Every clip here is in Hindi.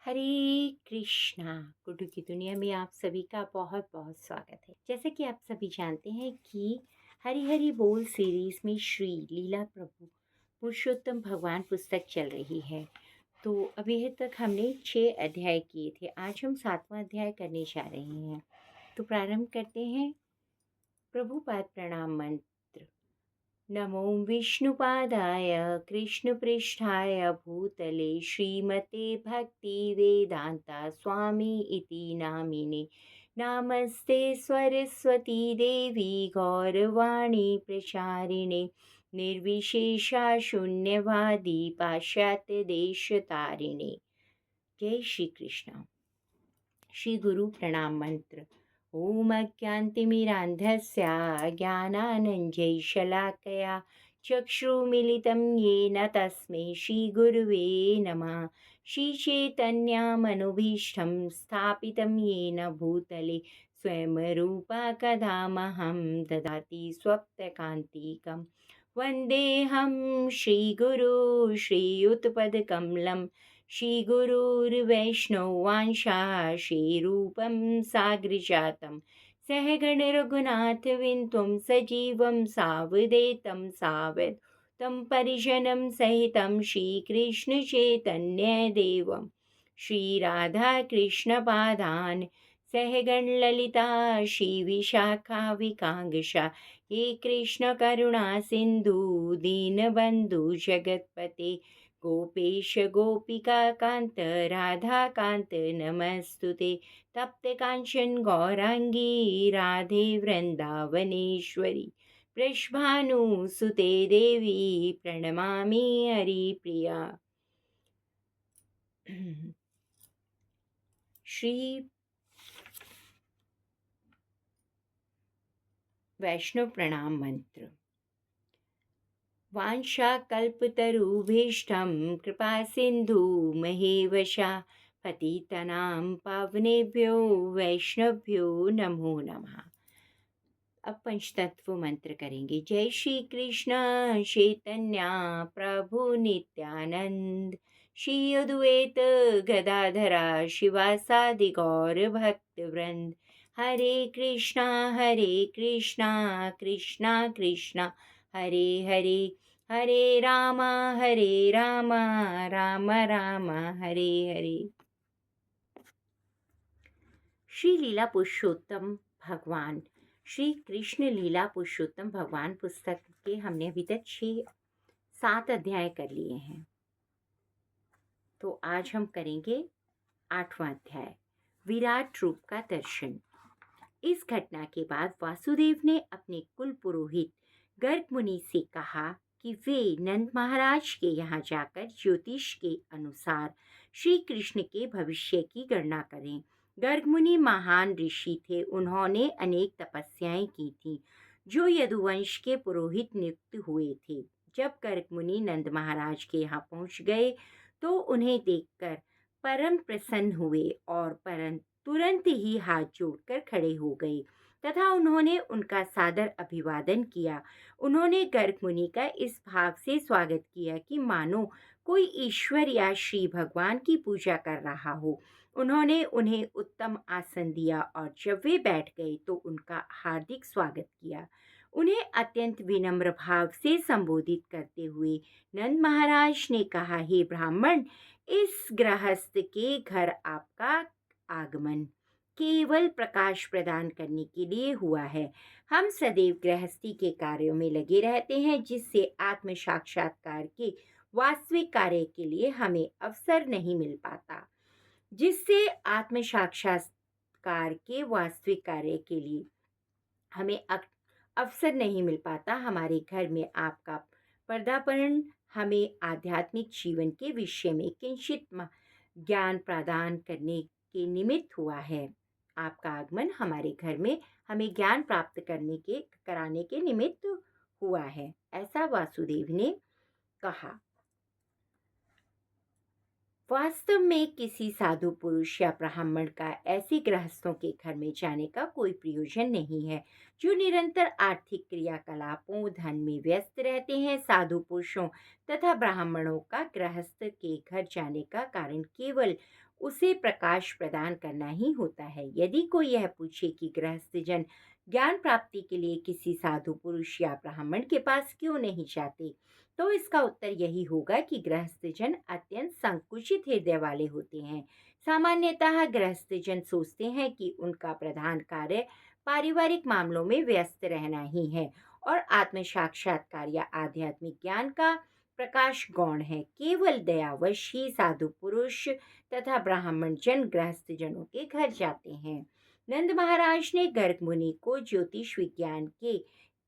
हरे कृष्णा। गुड्डू की दुनिया में आप सभी का बहुत बहुत स्वागत है। जैसे कि आप सभी जानते हैं कि हरी हरी बोल सीरीज में श्री लीला प्रभु पुरुषोत्तम भगवान पुस्तक चल रही है। तो अभी तक हमने 6 अध्याय किए थे। आज हम 7वां अध्याय करने जा रहे हैं। तो प्रारंभ करते हैं। प्रभुपाद प्रणाम मंत्र। नमो विष्णुपादाय कृष्णपृष्ठाय भूतले श्रीमते भक्तिवेदान्ता स्वामी इति नामिने। नमस्ते सरस्वती देवी गौरवाणी प्रचारिणे निर्विशेषा शून्यवादी पाश्चात्य देश तारिणे। जय श्री कृष्ण। श्री गुरु प्रणाम मंत्र। ओम अज्ञानतिमिरान्धस्य ज्ञानानञ्जनशलाकया चक्षुर्मिलितं येन तस्मै श्रीगुरुवे नमः। श्रीचैतन्यमनोभीष्टं स्थापितं येन भूतले स्वयं रूपा कदा मह्यं ददाति स्वप्नकान्तिकं। वन्देऽहं श्रीगुरो श्रीयुतपदकमलं। श्रीगुरुर्वैष्णवंशा श्रीरूपं साग्रजातं सहगण रघुनाथविन्तं सजीवं सावधेतं सावधूतं परिजनं सहितं श्रीकृष्णचैतन्यदेवं श्रीराधाकृष्णपादान् सहगण ललिता श्रीविशाखाविकाङ्क्षा। हे कृष्णकरुणा सिन्धु दीनबन्धु जगत्पते गोपेश गोपिका कांत राधा कांत नमस्तुते। तप्त कांचन गौरांगी राधे वृंदावनेश्वरी वृषभानुसुते देवी प्रणमामि हरिप्रिया। श्री वैष्णव प्रणाम मंत्र। वाञ्छाकल्पतरुभीष्टं कृपा सिन्धु महेवशा पतितनां पावनेभ्यो वैष्णवभ्यो नमो नमः। अब पंचतत्व मंत्र करेंगे। जय श्री कृष्ण चैतन्य प्रभु नित्यानंद श्री अद्वैत गदाधरा शिवासादि गौर भक्त वृंद। हरे कृष्णा कृष्णा कृष्णा हरे हरे हरे राम राम राम हरे हरे। श्री लीला पुरुषोत्तम भगवान श्री कृष्ण लीला पुरुषोत्तम भगवान पुस्तक के हमने अभी तक 7 अध्याय कर लिए हैं। तो आज हम करेंगे 8वां अध्याय, विराट रूप का दर्शन। इस घटना के बाद वासुदेव ने अपने कुल पुरोहित गर्ग मुनि से कहा कि वे नंद महाराज के यहाँ जाकर ज्योतिष के अनुसार श्री कृष्ण के भविष्य की गणना करें। गर्ग मुनि महान ऋषि थे। उन्होंने अनेक तपस्याएं की थी जो यदुवंश के पुरोहित नियुक्त हुए थे। जब गर्ग मुनि नंद महाराज के यहाँ पहुँच गए तो उन्हें देखकर परम प्रसन्न हुए और परम तुरंत ही हाथ जोड़कर खड़े हो गए तथा उन्होंने उनका सादर अभिवादन किया। उन्होंने गर्ग मुनि का इस भाव से स्वागत किया कि मानो कोई ईश्वर या श्री भगवान की पूजा कर रहा हो। उन्होंने उन्हें उत्तम आसन दिया और जब वे बैठ गए तो उनका हार्दिक स्वागत किया। उन्हें अत्यंत विनम्र भाव से संबोधित करते हुए नंद महाराज ने कहा, हे ब्राह्मण, इस गृहस्थ के घर आपका आगमन केवल प्रकाश प्रदान करने के लिए हुआ है। हम सदैव गृहस्थी के कार्यों में लगे रहते हैं जिससे आत्म साक्षात्कार के वास्तविक कार्य के लिए हमें अवसर नहीं मिल पाता। जिससे आत्म साक्षात्कार के वास्तविक कार्य के लिए हमें अवसर नहीं मिल पाता। हमारे घर में आपका पदार्पण हमें आध्यात्मिक जीवन के विषय में किंचित ज्ञान प्रदान करने के निमित्त हुआ है। आपका आगमन हमारे घर में हमें ज्ञान प्राप्त कराने के निमित्त हुआ है, ऐसा वासुदेव ने कहा। वास्तव में किसी साधु पुरुष या ब्राह्मण का ऐसे गृहस्थों के घर में जाने का कोई प्रयोजन नहीं है जो निरंतर आर्थिक क्रियाकलापों धन में व्यस्त रहते हैं। साधु पुरुषों तथा ब्राह्मणों का गृहस्थ के घर जाने का कारण केवल उसे प्रकाश प्रदान करना ही होता है। यदि कोई यह पूछे कि गृहस्थ जन ज्ञान प्राप्ति के लिए किसी साधु पुरुष या ब्राह्मण के पास क्यों नहीं जाते, तो इसका उत्तर यही होगा कि गृहस्थ जन अत्यंत संकुचित हृदय वाले होते हैं। सामान्यतः गृहस्थ जन सोचते हैं कि उनका प्रधान कार्य पारिवारिक मामलों में व्यस्त रहना ही है और आत्म साक्षात्कार या आध्यात्मिक ज्ञान का प्रकाश गौण है। केवल दयावश ही साधु पुरुष तथा ब्राह्मण जन गृहस्थ जनों के घर जाते हैं। नंद महाराज ने गर्ग मुनि को ज्योतिष विज्ञान के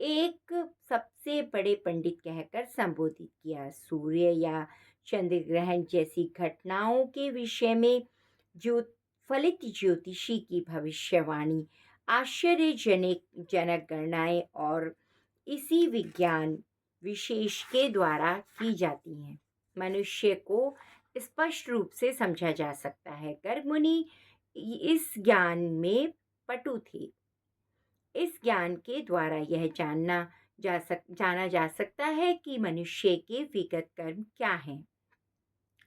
एक सबसे बड़े पंडित कहकर संबोधित किया। सूर्य या चंद्र ग्रहण जैसी घटनाओं के विषय में जो फलित ज्योतिषी की भविष्यवाणी आश्चर्यजनक जनक गणनाएं और इसी विज्ञान विशेष के द्वारा की जाती हैं, मनुष्य को स्पष्ट रूप से समझा जा सकता है। गर्ग मुनि इस ज्ञान में पटु थे। इस ज्ञान के द्वारा यह जाना जा सकता है कि मनुष्य के विगत कर्म क्या हैं,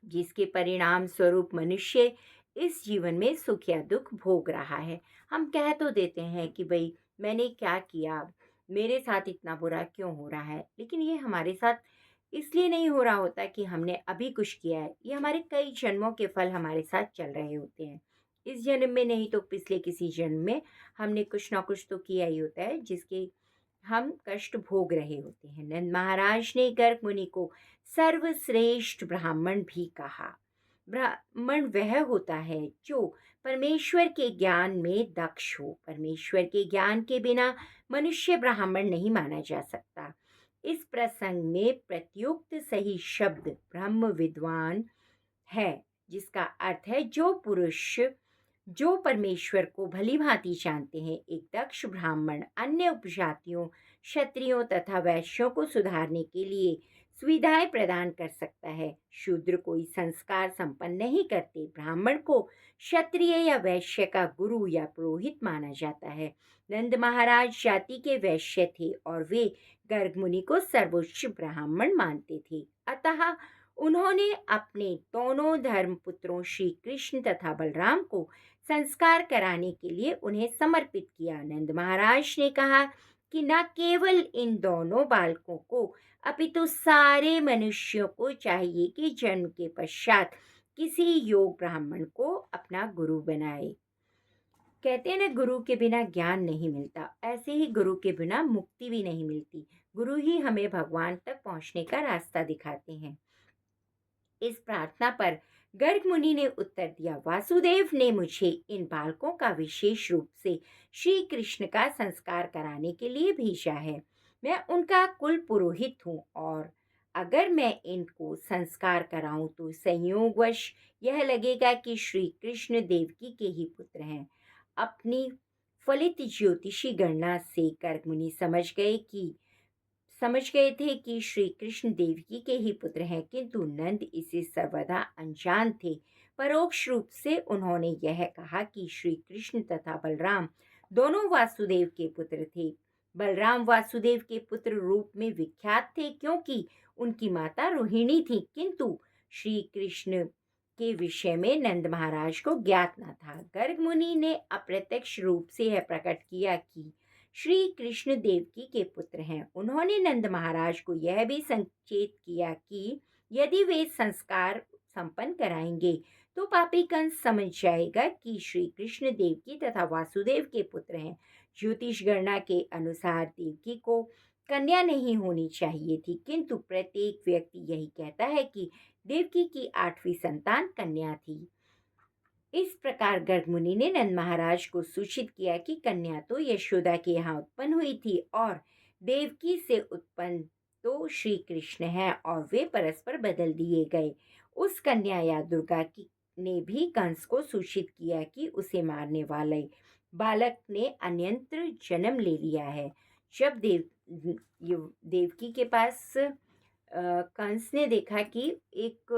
जिसके परिणाम स्वरूप मनुष्य इस जीवन में सुख या दुख भोग रहा है। हम कह तो देते हैं कि भाई मैंने क्या किया, मेरे साथ इतना बुरा क्यों हो रहा है, लेकिन ये हमारे साथ इसलिए नहीं हो रहा होता कि हमने अभी कुछ किया है। ये हमारे कई जन्मों के फल हमारे साथ चल रहे होते हैं। इस जन्म में नहीं तो पिछले किसी जन्म में हमने कुछ ना कुछ तो किया ही होता है, जिसके हम कष्ट भोग रहे होते हैं। नंद महाराज ने गर्ग मुनि को सर्वश्रेष्ठ ब्राह्मण भी कहा। ब्राह्मण वह होता है जो परमेश्वर के ज्ञान में दक्ष हो। परमेश्वर के ज्ञान के बिना मनुष्य ब्राह्मण नहीं माना जा सकता। इस प्रसंग में प्रत्युक्त सही शब्द ब्रह्म विद्वान है, जिसका अर्थ है जो पुरुष जो परमेश्वर को भली भांति जानते हैं। एक दक्ष ब्राह्मण अन्य उपजातियों, क्षत्रियों तथा वैश्यों को सुधारने के लिए सुविधाएं प्रदान कर सकता है। शूद्र कोई संस्कार संपन्न नहीं करते। ब्राह्मण को क्षत्रिय या वैश्य का गुरु या पुरोहित माना जाता है। नंद महाराज जाति के वैश्य थे और वे गर्ग मुनि को सर्वोच्च ब्राह्मण मानते थे। अतः उन्होंने अपने दोनों धर्मपुत्रों श्री कृष्ण तथा बलराम को संस्कार कराने के लिए उन्हें समर्पित किया। नंद महाराज ने कहा कि न केवल इन दोनों बालकों को अपितु सारे मनुष्यों को चाहिए कि जन्म के पश्चात किसी योग ब्राह्मण को अपना गुरु बनाए। कहते हैं ना, गुरु के बिना ज्ञान नहीं मिलता, ऐसे ही गुरु के बिना मुक्ति भी नहीं मिलती। गुरु ही हमें भगवान तक पहुंचने का रास्ता दिखाते हैं। इस प्रार्थना पर गर्ग मुनि ने उत्तर दिया, वासुदेव ने मुझे इन बालकों का विशेष रूप से श्री कृष्ण का संस्कार कराने के लिए भेजा है। मैं उनका कुल पुरोहित हूँ और अगर मैं इनको संस्कार कराऊं तो संयोगवश यह लगेगा कि श्री कृष्ण देवकी के ही पुत्र हैं। अपनी फलित ज्योतिषी गणना से गर्ग मुनि समझ गए थे कि श्री कृष्ण देवकी के ही पुत्र हैं, किंतु नंद इसे सर्वदा अनजान थे। परोक्ष रूप से उन्होंने यह कहा कि श्री कृष्ण तथा बलराम दोनों वासुदेव के पुत्र थे। बलराम वासुदेव के पुत्र रूप में विख्यात थे क्योंकि उनकी माता रोहिणी थी, किंतु श्री कृष्ण के विषय में नंद महाराज को ज्ञात न था। गर्ग मुनि ने अप्रत्यक्ष रूप से यह प्रकट किया कि श्री कृष्ण देवकी के पुत्र हैं। उन्होंने नंद महाराज को यह भी संकेत किया कि यदि वे संस्कार संपन्न कराएंगे तो पापी कंस समझ जाएगा कि श्री कृष्ण देवकी तथा वासुदेव के पुत्र हैं। ज्योतिष गणना के अनुसार देवकी को कन्या नहीं होनी चाहिए थी, किंतु प्रत्येक व्यक्ति यही कहता है कि देवकी की 8वीं संतान कन्या थी। इस प्रकार गर्ग मुनि ने नंद महाराज को सूचित किया कि कन्या तो यशोदा के यहाँ उत्पन्न हुई थी और देवकी से उत्पन्न तो श्री कृष्ण है और वे परस्पर बदल दिए गए। उस कन्या या दुर्गा की ने भी कंस को सूचित किया कि उसे मारने वाले बालक ने अन्यंत्र जन्म ले लिया है। जब देवकी के पास कंस ने देखा कि एक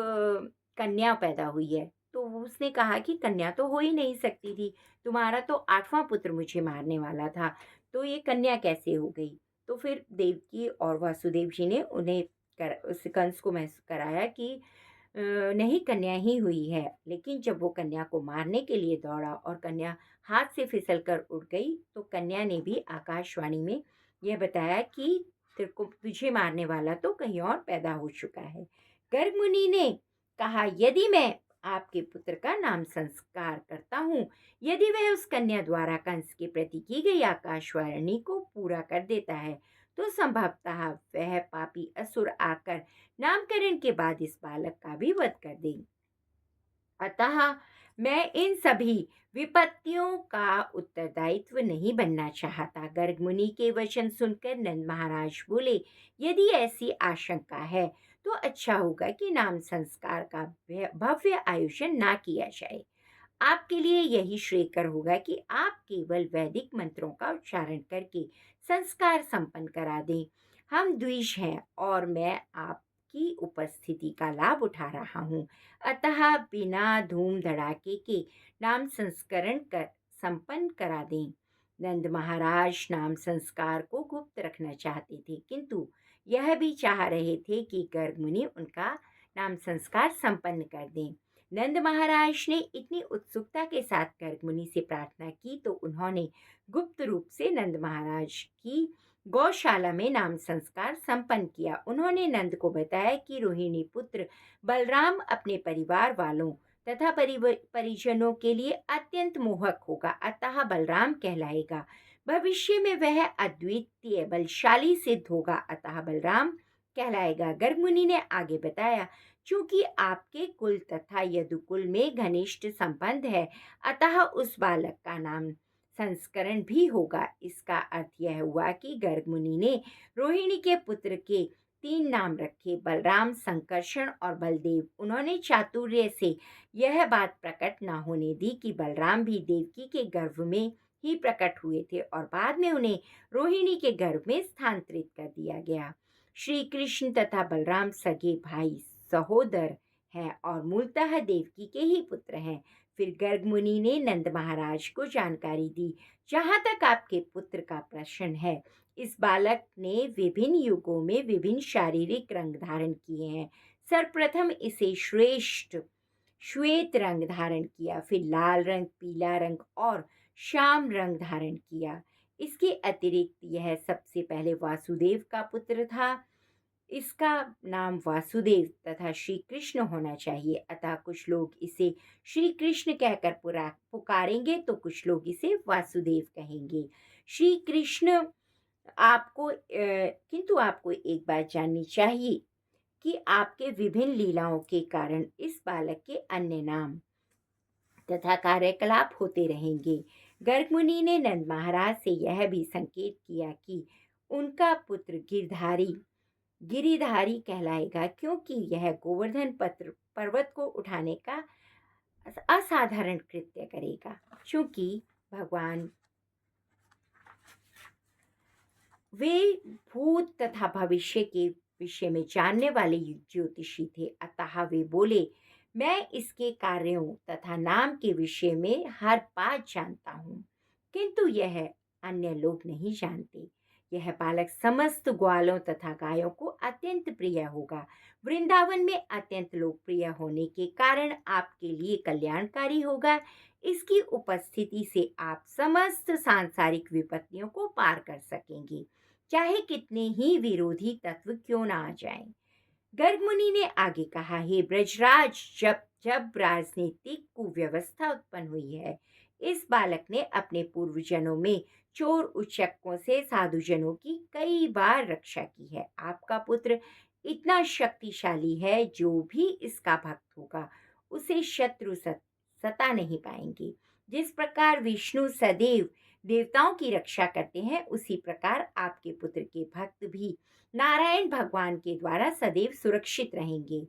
कन्या पैदा हुई है, तो उसने कहा कि कन्या तो हो ही नहीं सकती थी, तुम्हारा तो 8वां पुत्र मुझे मारने वाला था, तो ये कन्या कैसे हो गई। तो फिर देवकी और वासुदेव जी ने उस कंस को महसूस कराया कि नहीं कन्या ही हुई है। लेकिन जब वो कन्या को मारने के लिए दौड़ा और कन्या हाथ से फिसल कर उड़ गई, तो कन्या ने भी आकाशवाणी में यह बताया कि तेरे को तुझे मारने वाला तो कहीं और पैदा हो चुका है। गर्ग मुनि ने कहा, यदि मैं आपके पुत्र का नाम संस्कार करता हूँ, यदि वह उस कन्या द्वारा कंस के प्रति की गई आकाशवाणी को पूरा कर देता है, तो संभवतः वह पापी असुर आकर नामकरण के बाद इस बालक का भी वध कर दे। अतः मैं इन सभी विपत्तियों का उत्तरदायित्व नहीं बनना चाहता। गर्ग मुनि के वचन सुनकर नंद महाराज बोले, यदि ऐसी आशंका है तो अच्छा होगा कि नाम संस्कार का भव्य आयोजन ना किया जाए। आपके लिए यही श्रेयकर होगा कि आप केवल वैदिक मंत्रों का उच्चारण करके संस्कार संपन्न करा दें। हम द्विज हैं और मैं आपकी उपस्थिति का लाभ उठा रहा हूँ, अतः बिना धूम धड़ाके के नाम संस्करण कर संपन्न करा दें। नंद महाराज नाम संस्कार को गुप्त रखना चाहते थे, किंतु यह भी चाह रहे थे कि गर्ग मुनि उनका नाम संस्कार संपन्न कर दें। नंद महाराज ने इतनी उत्सुकता के साथ गर्ग मुनि से प्रार्थना की तो उन्होंने गुप्त रूप से नंद महाराज की गौशाला में नाम संस्कार संपन्न किया। उन्होंने नंद को बताया कि रोहिणी पुत्र बलराम अपने परिवार वालों तथा परिजनों के लिए अत्यंत मोहक होगा, अतः बलराम कहलाएगा। भविष्य में वह अद्वितीय बलशाली सिद्ध होगा, अतः बलराम कहलाएगा। गर्ग मुनि ने आगे बताया, चूंकि आपके कुल तथा यदुकुल में घनिष्ठ संबंध है, अतः उस बालक का नाम संस्करण भी होगा। इसका अर्थ यह हुआ कि गर्ग मुनि ने रोहिणी के पुत्र के 3 नाम रखे, बलराम, संकर्षण और बलदेव। उन्होंने चातुर्य से यह बात प्रकट न होने दी कि बलराम भी देवकी के गर्भ में ही प्रकट हुए थे और बाद में उन्हें रोहिणी के गर्भ में स्थानांतरित कर दिया गया। श्री कृष्ण तथा बलराम सगे भाई सहोदर हैं और मूलतः देवकी के ही पुत्र हैं। फिर गर्ग मुनि ने नंद महाराज को जानकारी दी, जहाँ तक आपके पुत्र का प्रश्न है, इस बालक ने विभिन्न युगों में विभिन्न शारीरिक रंग धारण किए हैं। सर्वप्रथम इसे श्रेष्ठ श्वेत रंग धारण किया, फिर लाल रंग, पीला रंग और श्याम रंग धारण किया। इसके अतिरिक्त यह सबसे पहले वासुदेव का पुत्र था। इसका नाम वासुदेव तथा श्री कृष्ण होना चाहिए, अतः कुछ लोग इसे श्री कृष्ण कहकर पुकारेंगे तो कुछ लोग इसे वासुदेव कहेंगे। श्री कृष्ण किंतु आपको एक बात जाननी चाहिए कि आपके विभिन्न लीलाओं के कारण इस बालक के अन्य नाम तथा कार्यकलाप होते रहेंगे। गर्ग मुनि ने नंद महाराज से यह भी संकेत किया कि उनका पुत्र गिरिधारी कहलाएगा, क्योंकि यह गोवर्धन पर्वत को उठाने का असाधारण कृत्य करेगा। चूंकि भगवान वे भूत तथा भविष्य के विषय में जानने वाले ज्योतिषी थे, अतः वे बोले, मैं इसके कार्यों तथा नाम के विषय में हर बात जानता हूँ, किंतु यह अन्य लोग नहीं जानते। यह बालक समस्त ग्वालों तथा गायों को अत्यंत प्रिय होगा। वृंदावन में अत्यंत लोकप्रिय होने के कारण आपके लिए कल्याणकारी होगा। इसकी उपस्थिति से आप समस्त सांसारिक विपत्तियों को पार कर सकेंगे, चाहे कितने ही विरोधी तत्व क्यों ना आ जाएं। गर्ग मुनि ने आगे कहा, हे ब्रजराज, जब जब राजनीतिक कुव्यवस्था उत्पन्न हुई है, इस बालक ने अपने पूर्वजन्मों में चोर उच्चकों से साधुजनों की कई बार रक्षा की है। आपका पुत्र इतना शक्तिशाली है, जो भी इसका भक्त होगा उसे शत्रु सता नहीं पाएंगे। जिस प्रकार विष्णु सदैव देवताओं की रक्षा करते हैं, उसी प्रकार आपके पुत्र के भक्त भी नारायण भगवान के द्वारा सदैव सुरक्षित रहेंगे।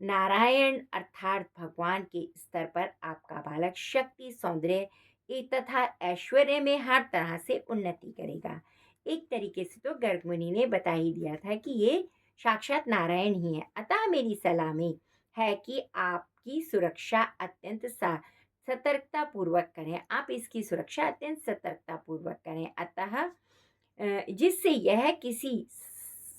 नारायण अर्थात भगवान के स्तर पर आपका बालक शक्ति, सौंदर्य तथा ऐश्वर्य में हर तरह से उन्नति करेगा। एक तरीके से तो गर्ग मुनि ने बता ही दिया था कि ये साक्षात नारायण ही है। अतः मेरी सलाह में है कि आपकी सुरक्षा अत्यंत सतर्कता पूर्वक करें। आप इसकी सुरक्षा अत्यंत सतर्कता पूर्वक करें, अतः जिससे यह किसी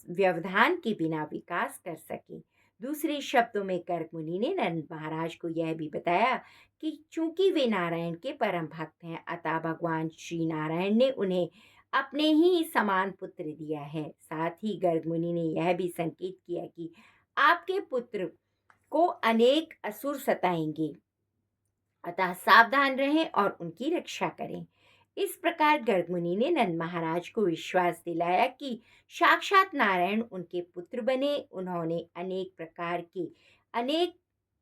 व्यवधान के बिना विकास कर सके। दूसरे शब्दों में गर्ग मुनि ने नंद महाराज को यह भी बताया कि चूंकि वे नारायण के परम भक्त हैं, अतः भगवान श्री नारायण ने उन्हें अपने ही समान पुत्र दिया है। साथ ही गर्ग मुनि ने यह भी संकेत किया कि आपके पुत्र को अनेक असुर सताएंगे, अतः सावधान रहें और उनकी रक्षा करें। इस प्रकार गर्ग मुनि ने नंद महाराज को विश्वास दिलाया कि साक्षात नारायण उनके पुत्र बने। उन्होंने अनेक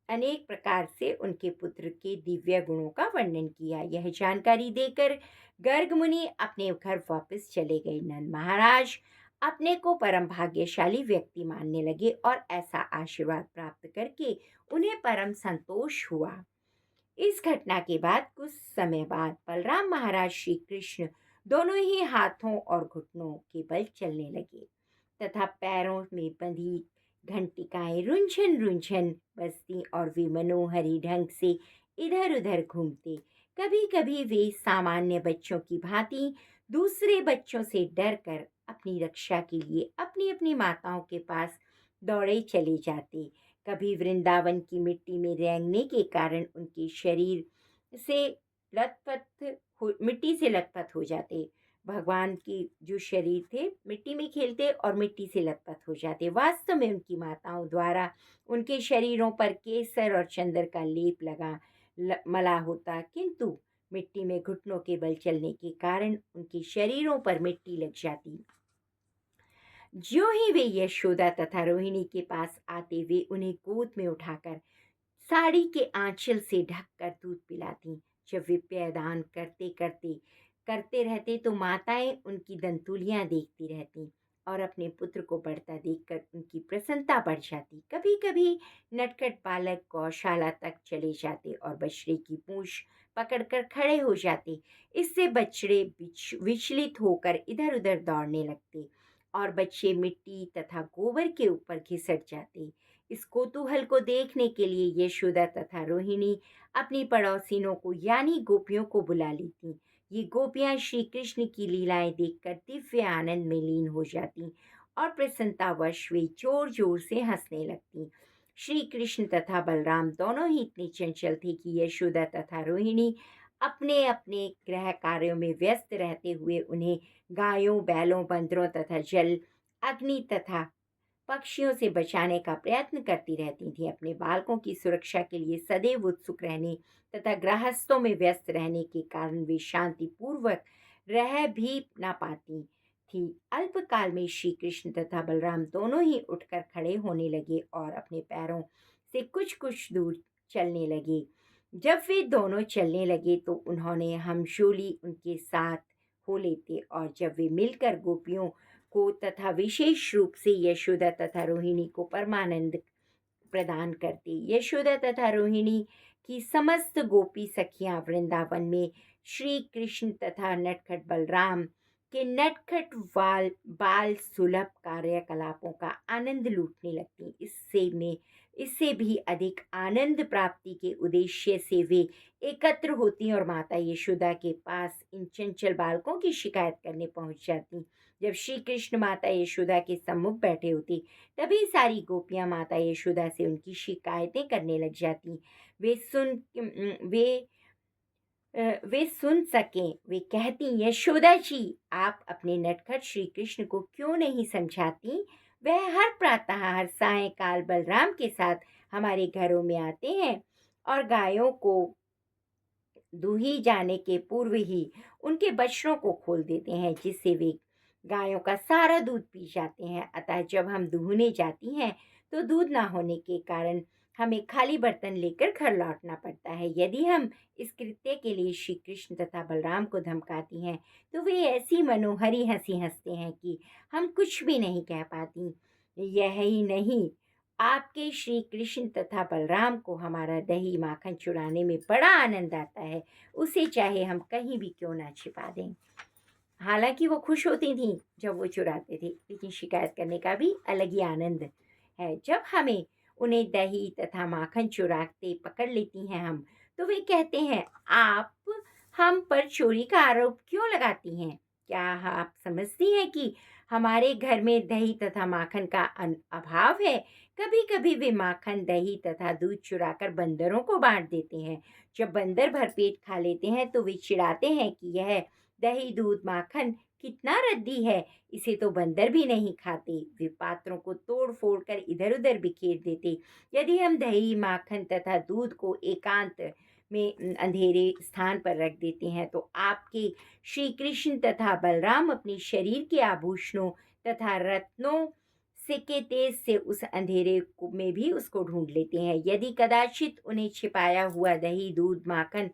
अनेक प्रकार से उनके पुत्र के दिव्य गुणों का वर्णन किया। यह जानकारी देकर गर्ग मुनि अपने घर वापस चले गए। नंद महाराज अपने को परम भाग्यशाली व्यक्ति मानने लगे और ऐसा आशीर्वाद प्राप्त करके उन्हें परम संतोष हुआ। इस घटना के बाद कुछ समय बाद बलराम महाराज श्री कृष्ण दोनों ही हाथों और घुटनों के बल चलने लगे तथा पैरों में बंधी घंटिकाएं रुंझन रुंझन बजती और वे मनोहरी ढंग से इधर उधर घूमते। कभी कभी वे सामान्य बच्चों की भांति दूसरे बच्चों से डरकर अपनी रक्षा के लिए अपनी अपनी माताओं के पास दौड़े चले जाते। कभी वृंदावन की मिट्टी में रेंगने के कारण उनके शरीर से मिट्टी से लथपथ हो जाते। भगवान की जो शरीर थे मिट्टी में खेलते और मिट्टी से लथपथ हो जाते। वास्तव में उनकी माताओं द्वारा उनके शरीरों पर केसर और चंदन का लेप मला होता, किंतु मिट्टी में घुटनों के बल चलने के कारण उनके शरीरों पर मिट्टी लग जाती। ज्यों ही वे यशोदा तथा रोहिणी के पास आते, वे उन्हें गोद में उठाकर साड़ी के आंचल से ढककर दूध पिलाती। जब वे पैदान करते रहते तो माताएं उनकी दंतुलियां देखती रहती और अपने पुत्र को बढ़ता देखकर उनकी प्रसन्नता बढ़ जाती। कभी कभी नटखट बालक गौशाला तक चले जाते और बछड़े की पूंछ पकड़कर खड़े हो जाते। इससे बछड़े विचलित होकर इधर उधर दौड़ने लगते और बच्चे मिट्टी तथा गोबर के ऊपर घिसट जाते। इस कौतूहल को देखने के लिए यशोदा तथा रोहिणी अपनी पड़ोसिनों को यानी गोपियों को बुला लेती। ये गोपियां श्री कृष्ण की लीलाएं देखकर दिव्य आनंद में लीन हो जाती और प्रसन्नतावश वे जोर जोर से हंसने लगती। श्री कृष्ण तथा बलराम दोनों ही इतने चंचल थे कि यशोदा तथा रोहिणी अपने अपने गृह कार्यों में व्यस्त रहते हुए उन्हें गायों, बैलों, बंदरों तथा जल, अग्नि तथा पक्षियों से बचाने का प्रयत्न करती रहती थी। अपने बालकों की सुरक्षा के लिए सदैव उत्सुक रहने तथा गृहस्थों में व्यस्त रहने के कारण वे शांति पूर्वक रह भी ना पाती थी। अल्पकाल में श्री कृष्ण तथा बलराम दोनों ही उठकर खड़े होने लगे और अपने पैरों से कुछ कुछ दूर चलने लगे। जब वे दोनों चलने लगे तो उन्होंने हमशोली उनके साथ हो लेते और जब वे मिलकर गोपियों को तथा विशेष रूप से यशोदा तथा रोहिणी को परमानंद प्रदान करते। यशोदा तथा रोहिणी की समस्त गोपी सखियां वृंदावन में श्री कृष्ण तथा नटखट बलराम के नटखट बाल सुलभ कार्यकलापों का आनंद लूटने लगती। इससे भी अधिक आनंद प्राप्ति के उद्देश्य से वे एकत्र होती और माता यशोदा के पास इन चंचल बालकों की शिकायत करने पहुंच जाती। जब श्री कृष्ण माता यशोदा के सम्मुख बैठे होते तभी सारी गोपियां माता यशोदा से उनकी शिकायतें करने लग जाती। वे सुन सकें, वे कहती, यशोदा जी, आप अपने नटखट श्री कृष्ण को क्यों नहीं समझाती? वह हर प्रातः हर सायंकाल बलराम के साथ हमारे घरों में आते हैं और गायों को दूही जाने के पूर्व ही उनके बछड़ों को खोल देते हैं, जिससे वे गायों का सारा दूध पी जाते हैं। अतः जब हम दूहने जाती हैं तो दूध ना होने के कारण हमें खाली बर्तन लेकर घर लौटना पड़ता है। यदि हम इस कृत्य के लिए श्री कृष्ण तथा बलराम को धमकाती हैं तो वे ऐसी मनोहरी हंसी हंसते हैं कि हम कुछ भी नहीं कह पाती। यही नहीं, आपके श्री कृष्ण तथा बलराम को हमारा दही माखन चुराने में बड़ा आनंद आता है, उसे चाहे हम कहीं भी क्यों ना छिपा दें। हालांकि वो खुश होती थीं जब वो चुराते थे, लेकिन शिकायत करने का भी अलग ही आनंद है। जब हमें उन्हें दही तथा माखन चुराते पकड़ लेती हैं हम, तो वे कहते हैं, आप हम पर चोरी का आरोप क्यों लगाती हैं? क्या आप समझती हैं कि हमारे घर में दही तथा माखन का अभाव है। कभी कभी वे माखन, दही तथा दूध चुराकर बंदरों को बांट देते हैं। जब बंदर भरपेट खा लेते हैं तो वे चिढ़ाते हैं कि यह दही, दूध, माखन कितना रद्दी है, इसे तो बंदर भी नहीं खाते। वे पात्रों को तोड़ फोड़ कर इधर उधर बिखेर देते। यदि हम दही, माखन तथा दूध को एकांत में अंधेरे स्थान पर रख देते हैं तो आपके श्री कृष्ण तथा बलराम अपने शरीर के आभूषणों तथा रत्नों से के तेज से उस अंधेरे में भी उसको ढूंढ लेते हैं। यदि कदाचित उन्हें छिपाया हुआ दही, दूध, माखन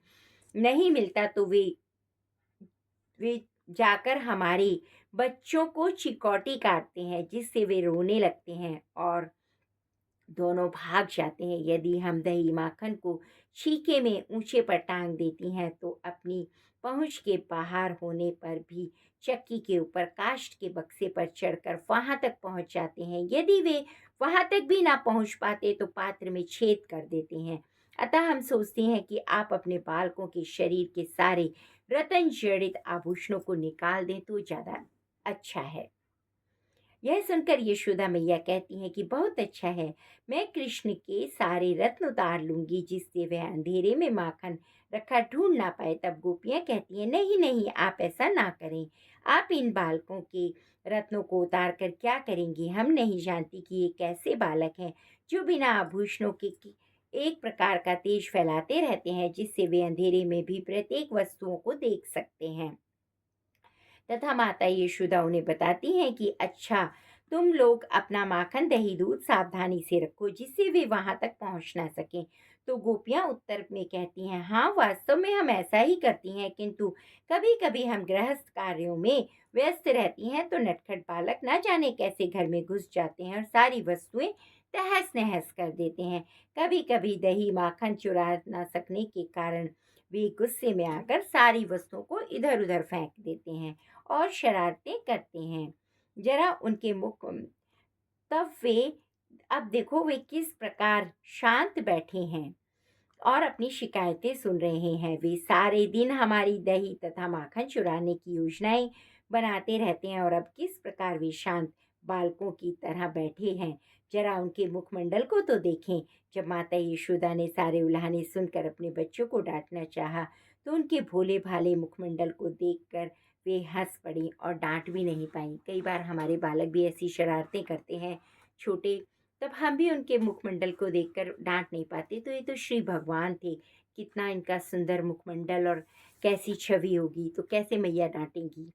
नहीं मिलता तो वे जाकर हमारे बच्चों को चिकोटी काटते हैं, जिससे वे रोने लगते हैं और दोनों भाग जाते हैं। यदि हम दही, माखन को छीके में ऊंचे पर टांग देती हैं तो अपनी पहुंच के बाहर होने पर भी चक्की के ऊपर काष्ठ के बक्से पर चढ़कर वहां तक पहुंच जाते हैं। यदि वे वहां तक भी ना पहुंच पाते तो पात्र में छेद कर देते हैं। अतः हम सोचते हैं कि आप अपने बालकों के शरीर के सारे रतन जड़ित आभूषणों को निकाल दें तो ज्यादा अच्छा है। यह सुनकर यशोदा मैया कहती हैं कि बहुत अच्छा है, मैं कृष्ण के सारे रत्न उतार लूंगी जिससे वह अंधेरे में माखन रखा ढूंढ ना पाए। तब गोपियां कहती हैं, नहीं नहीं, आप ऐसा ना करें। आप इन बालकों के रत्नों को उतार कर क्या करेंगी? हम नहीं जानती कि ये कैसे बालक हैं जो बिना आभूषणों के एक प्रकार का तेज फैलाते रहते हैं जिससे वे अंधेरे में भी प्रत्येक वस्तुओं को देख सकते हैं। तथा माता यशोदा उन्हें बताती हैं कि अच्छा, तुम लोग अपना माखन, दही, दूध सावधानी से रखो जिससे वे वहां तक पहुंच ना सकें। तो गोपियां उत्तर में कहती हैं, हाँ वास्तव में हम ऐसा ही करती हैं, किंतु कभी कभी हम गृहस्थ कार्यों में व्यस्त रहती हैं तो नटखट बालक न जाने कैसे घर में घुस जाते हैं और सारी वस्तुएं तहस नहस कर देते हैं। कभी कभी दही, माखन चुरा न सकने के कारण वे गुस्से में आकर सारी वस्तुओं को इधर उधर फेंक देते हैं और शरारतें करते हैं। जरा उनके मुख तब वे अब देखो वे किस प्रकार शांत बैठे हैं और अपनी शिकायतें सुन रहे हैं। वे सारे दिन हमारी दही तथा माखन चुराने की योजनाएं बनाते रहते हैं और अब किस प्रकार वे शांत बालकों की तरह बैठे हैं। जरा उनके मुखमंडल को तो देखें। जब माता यशोदा ने सारे उल्हाने सुनकर अपने बच्चों को डांटना चाहा तो उनके भोले भाले मुखमंडल को देखकर वे हंस पड़ी और डांट भी नहीं पाई। कई बार हमारे बालक भी ऐसी शरारतें करते हैं छोटे, तब हम भी उनके मुखमंडल को देखकर डांट नहीं पाते। तो ये तो श्री भगवान थे, कितना इनका सुंदर मुखमंडल और कैसी छवि होगी, तो कैसे मैया डांटेंगी।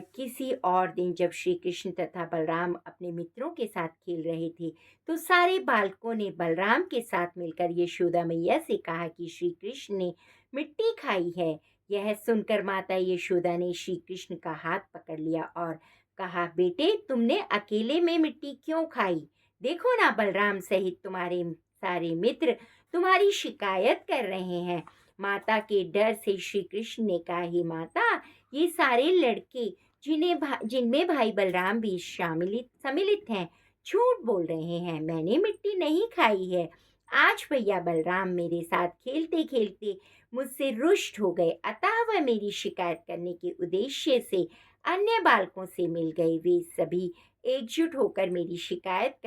किसी और दिन जब श्री कृष्ण तथा बलराम अपने मित्रों के साथ खेल रहे थे तो सारे बालकों ने बलराम के साथ मिलकर यशोदा मैया से कहा कि श्री कृष्ण ने मिट्टी खाई है। यह सुनकर माता यशोदा ने श्री कृष्ण का हाथ पकड़ लिया और कहा, बेटे तुमने अकेले में मिट्टी क्यों खाई? देखो ना, बलराम सहित तुम्हारे सारे मित्र तुम्हारी शिकायत कर रहे हैं। माता के डर से श्री कृष्ण ने कहा, हे माता, ये सारे लड़के जिनमें भाई बलराम भी सम्मिलित हैं, झूठ बोल रहे हैं। मैंने मिट्टी नहीं खाई है। आज भैया बलराम मेरे साथ खेलते खेलते मुझसे रुष्ट हो गए, अतः वह मेरी शिकायत करने के उद्देश्य से अन्य बालकों से मिल गए। वे सभी एकजुट होकर मेरी शिकायत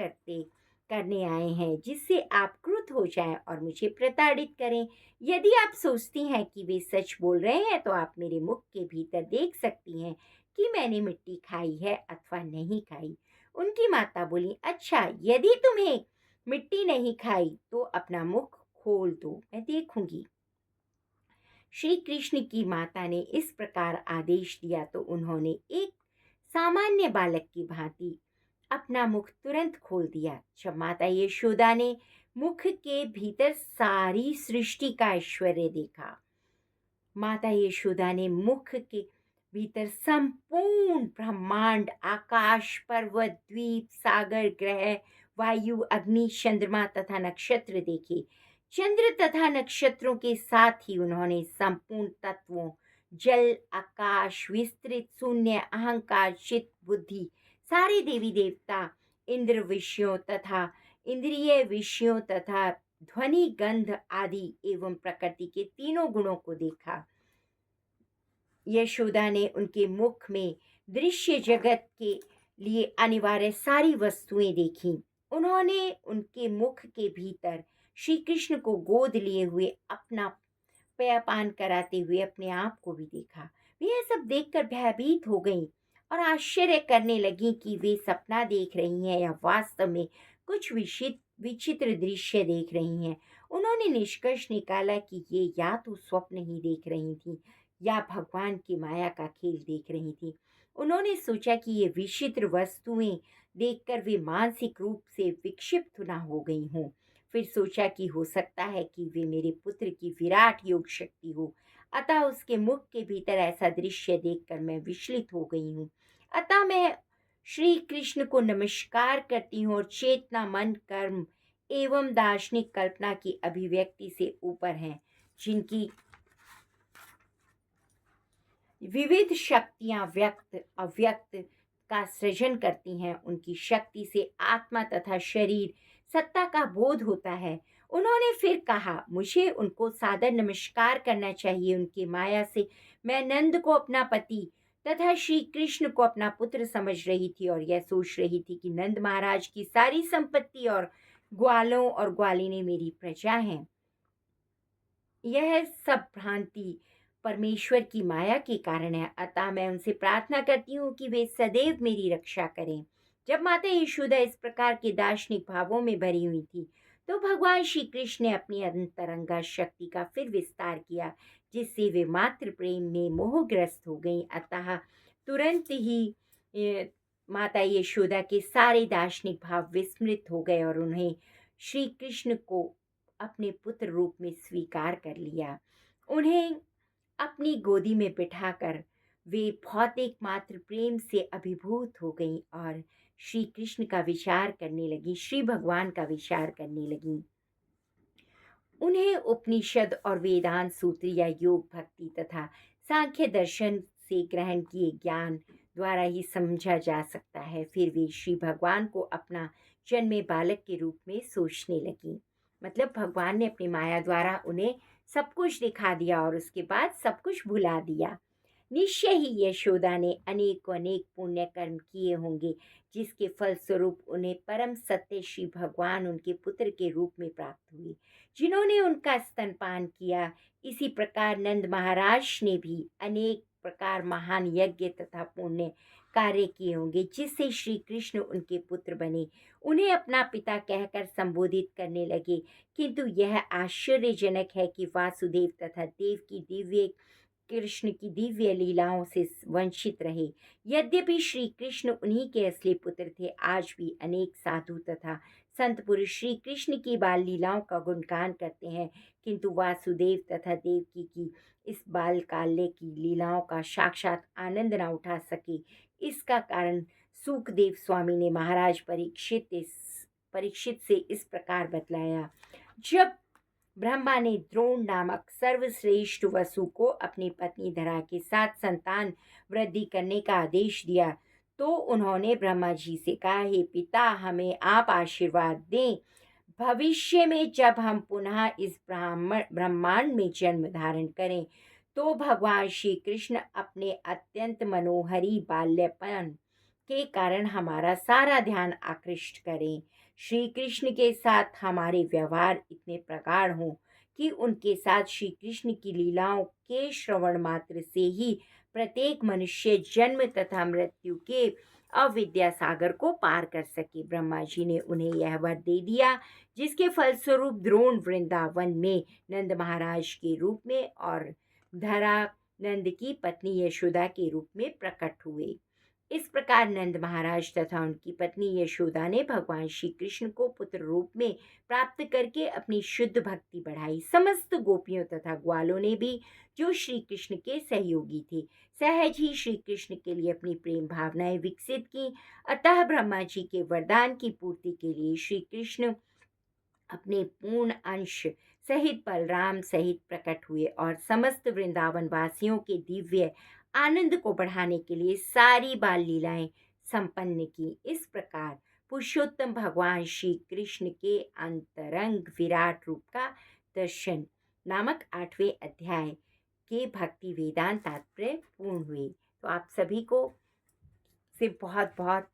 करने आए हैं जिससे आप क्रुद्ध हो जाएं और मुझे प्रताड़ित करें। यदि आप सोचती हैं कि वे सच बोल रहे हैं तो आप मेरे मुख के भीतर देख सकती हैं कि मैंने मिट्टी खाई है अथवा नहीं खाई। उनकी माता बोली, अच्छा, यदि तुम्हें मिट्टी नहीं खाई तो अपना मुख खोल दो, मैं देखूंगी। श्री कृष्ण की माता ने इस प्रकार आदेश दिया तो उन्होंने एक सामान्य बालक की भांति अपना मुख तुरंत खोल दिया। जब माता यशोदा ने मुख के भीतर सारी सृष्टि का ऐश्वर्य देखा, माता यशोदा ने मुख के भीतर संपूर्ण ब्रह्मांड, आकाश, पर्वत, द्वीप, सागर, ग्रह, वायु, अग्नि, चंद्रमा तथा नक्षत्र देखे। चंद्र तथा नक्षत्रों के साथ ही उन्होंने संपूर्ण तत्वों, जल, आकाश, विस्तृत शून्य, अहंकार, चित्त, बुद्धि, सारे देवी देवता, इंद्र विषयों तथा इंद्रिय विषयों तथा ध्वनि, गंध आदि एवं प्रकृति के तीनों गुणों को देखा। यशोदा ने उनके मुख में दृश्य जगत के लिए अनिवार्य सारी वस्तुएं देखी। उन्होंने उनके मुख के भीतर श्री कृष्ण को गोद लिए हुए अपना पेयपान कराते हुए अपने आप को भी देखा। वे यह सब देखकर भयभीत हो गईं और आश्चर्य करने लगीं कि वे सपना देख रही हैं या वास्तव में कुछ विचित्र दृश्य देख रही हैं। उन्होंने निष्कर्ष निकाला कि ये या तो स्वप्न ही देख रही थीं या भगवान की माया का खेल देख रही थीं। उन्होंने सोचा कि ये विचित्र वस्तुएं देखकर वे मानसिक रूप से विक्षिप्त न हो गई हों। फिर सोचा कि हो सकता है कि वे मेरे पुत्र की विराट योग शक्ति हो। अतः उसके मुख के भीतर ऐसा दृश्य देखकर मैं विचलित हो गई हूँ। अतः मैं श्री कृष्ण को नमस्कार करती हूँ और चेतना, मन, कर्म एवं दार्शनिक कल्पना की अभिव्यक्ति से ऊपर हैं, जिनकी विविध शक्तियां व्यक्त अव्यक्त का सृजन करती हैं। उनकी शक्ति से आत्मा तथा शरीर सत्ता का बोध होता है। उन्होंने फिर कहा, मुझे उनको सादर नमस्कार करना चाहिए। उनकी माया से मैं नंद को अपना पति तथा श्री कृष्ण को अपना पुत्र समझ रही थी और यह सोच रही थी कि नंद महाराज की सारी संपत्ति और ग्वालों और ग्वालिनें मेरी प्रजा हैं। यह सब भ्रांति परमेश्वर की माया के कारण है। अतः मैं उनसे प्रार्थना करती हूँ कि वे सदैव मेरी रक्षा करें। जब माता यशोदा इस प्रकार के दार्शनिक भावों में भरी हुई थी, तो भगवान श्री कृष्ण ने अपनी अंतरंगा शक्ति का फिर विस्तार किया, जिससे वे मातृ प्रेम में मोहग्रस्त हो गईं। अतः तुरंत ही माता यशोदा के सारे दार्शनिक भाव विस्मृत हो गए और उन्हें श्री कृष्ण को अपने पुत्र रूप में स्वीकार कर लिया। उन्हें अपनी गोदी में बिठाकर वे भौतिक मात्र प्रेम से अभिभूत हो गईं और श्री कृष्ण का विचार करने लगी, श्री भगवान का विचार करने लगी। उन्हें उपनिषद और वेदांत सूत्र या योग भक्ति तथा सांख्य दर्शन से ग्रहण किए ज्ञान द्वारा ही समझा जा सकता है। फिर वे श्री भगवान को अपना जन्मे बालक के रूप में सोचने लगी। मतलब भगवान ने अपनी माया द्वारा उन्हें सब कुछ दिखा दिया और उसके बाद सब कुछ भुला दिया। निश्चय ही यशोदा ने अनेक पुण्य कर्म किए होंगे, जिसके फलस्वरूप उन्हें परम सत्य श्री भगवान उनके पुत्र के रूप में प्राप्त हुए, जिन्होंने उनका स्तनपान किया। इसी प्रकार नंद महाराज ने भी अनेक प्रकार महान यज्ञ तथा पुण्य कार्य किए होंगे, जिससे श्री कृष्ण उनके पुत्र बने। उन्हें अपना पिता कहकर संबोधित करने लगे। किंतु यह आश्चर्यजनक है कि वासुदेव तथा देव की दिव्य कृष्ण की दिव्य लीलाओं से वंचित रहे। यद्यपि श्री कृष्ण उन्हीं के असली पुत्र थे, आज भी अनेक साधु तथा संत पुरुष श्री कृष्ण की बाल लीलाओं का गुणगान करते हैं, किंतु वासुदेव तथा देवकी की इस बाल काल्य की लीलाओं का साक्षात आनंद न उठा सके। इसका कारण सुखदेव स्वामी ने महाराज परीक्षित से इस प्रकार बतलाया। जब ब्रह्मा ने द्रोण नामक सर्वश्रेष्ठ वसु को अपनी पत्नी धरा के साथ संतान वृद्धि करने का आदेश दिया, तो उन्होंने ब्रह्मा जी से कहा, हे पिता, हमें आप आशीर्वाद दें। भविष्य में जब हम पुनः इस ब्रह्मांड में जन्म धारण करें, तो भगवान श्री कृष्ण अपने अत्यंत मनोहरी बाल्यपन के कारण हमारा सारा ध्यान आकृष्ट करें। श्री कृष्ण के साथ हमारे व्यवहार इतने प्रगाढ़ हों कि उनके साथ श्री कृष्ण की लीलाओं के श्रवण मात्र से ही प्रत्येक मनुष्य जन्म तथा मृत्यु के अविद्या सागर को पार कर सके। ब्रह्मा जी ने उन्हें यह वर दे दिया, जिसके फलस्वरूप द्रोण वृंदावन में नंद महाराज के रूप में और धरा नंद की पत्नी यशोदा के रूप में प्रकट हुए। इस प्रकार नंद महाराज तथा उनकी पत्नी यशोदा ने भगवान श्री कृष्ण को पुत्र रूप में प्राप्त करके अपनी शुद्ध भक्ति बढ़ाई। समस्त गोपियों तथा ग्वालों ने भी, जो श्री कृष्ण के सहयोगी थे, सहज ही श्री कृष्ण के लिए अपनी प्रेम भावनाएं विकसित की। अतः ब्रह्मा जी के वरदान की पूर्ति के लिए श्री कृष्ण अपने पूर्ण अंश सहित बलराम सहित प्रकट हुए और समस्त वृंदावन वासियों के दिव्य आनंद को बढ़ाने के लिए सारी बाल लीलाएं संपन्न की। इस प्रकार पुरुषोत्तम भगवान श्री कृष्ण के अंतरंग विराट रूप का दर्शन नामक 8वें अध्याय के भक्ति वेदांत तात्पर्य पूर्ण हुए। तो आप सभी को से बहुत बहुत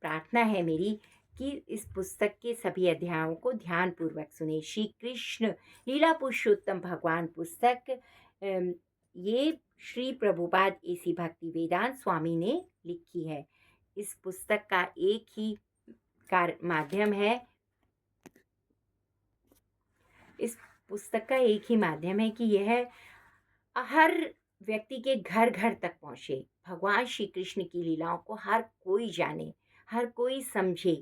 प्रार्थना है मेरी कि इस पुस्तक के सभी अध्यायों को ध्यानपूर्वक सुने। श्री कृष्ण लीला पुरुषोत्तम भगवान पुस्तक ये श्री प्रभुपाद एसी भक्ति वेदांत स्वामी ने लिखी है। इस पुस्तक का एक ही माध्यम है, इस पुस्तक का एक ही माध्यम है कि यह हर व्यक्ति के घर घर तक पहुँचे। भगवान श्री कृष्ण की लीलाओं को हर कोई जाने, हर कोई समझे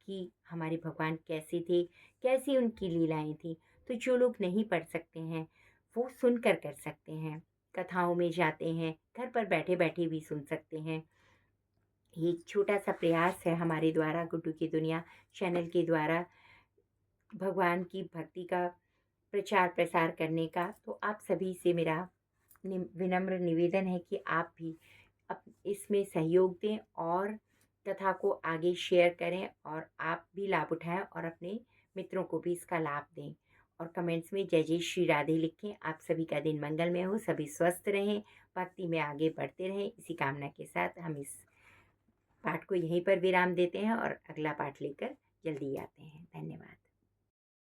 कि हमारे भगवान कैसे थे, कैसी उनकी लीलाएं थी। तो जो लोग नहीं पढ़ सकते हैं वो सुनकर कर सकते हैं, कथाओं में जाते हैं, घर पर बैठे बैठे भी सुन सकते हैं। ये एक छोटा सा प्रयास है हमारे द्वारा, गुड्डू की दुनिया चैनल के द्वारा भगवान की भक्ति का प्रचार प्रसार करने का। तो आप सभी से मेरा विनम्र निवेदन है कि आप भी इसमें सहयोग दें और कथा को आगे शेयर करें और आप भी लाभ उठाएं और अपने मित्रों को भी इसका लाभ दें। और कमेंट्स में जय जय श्री राधे लिखें। आप सभी का दिन मंगलमय हो, सभी स्वस्थ रहें, भक्ति में आगे बढ़ते रहें। इसी कामना के साथ हम इस पाठ को यहीं पर विराम देते हैं और अगला पाठ लेकर जल्दी आते हैं। धन्यवाद।